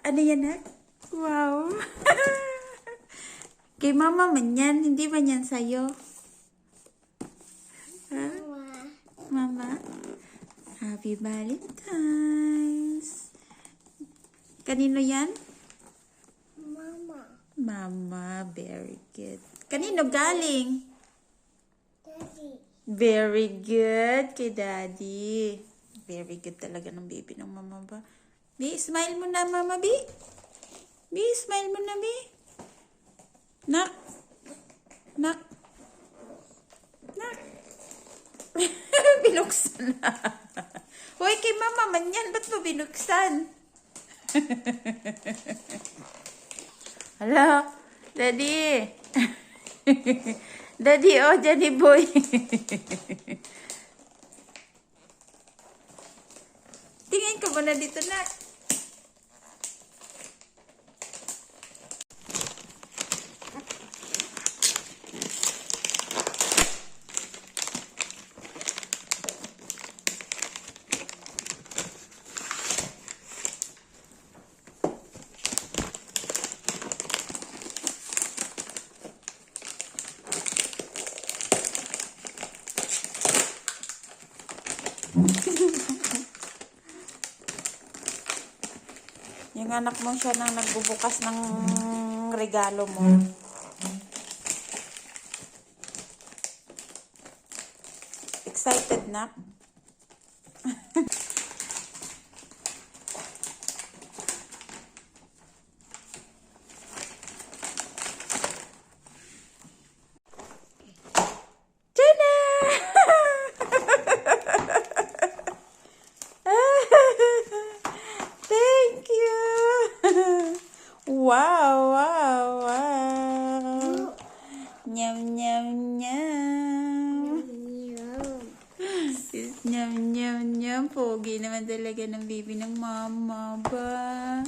Ano yan, ha? Wow. Kay mama man yan. Hindi ba yan sa'yo? Ha? Mama? Happy Valentine's. Kanino yan? Mama. Mama. Very good. Kanino galing? Daddy. Very good kay Daddy. Very good talaga ng baby ng mama ba? Bi, smile mo na, mama, Bi. Bi, smile mo na, Bi. Nak. Nak. Nak. Binuksan na. Hoy, kay mama man yan. Ba't mo binuksan? Hala. Daddy. Daddy, oh, Daddy boy. Tingin ka muna dito, nak. Yung anak mo siya nang nagbubukas ng regalo mo. Excited na? Wow, wow, wow. Nyam, nyam, nyam. Nyam, nyam, nyam. Pogi naman talaga ng baby ng mama ba?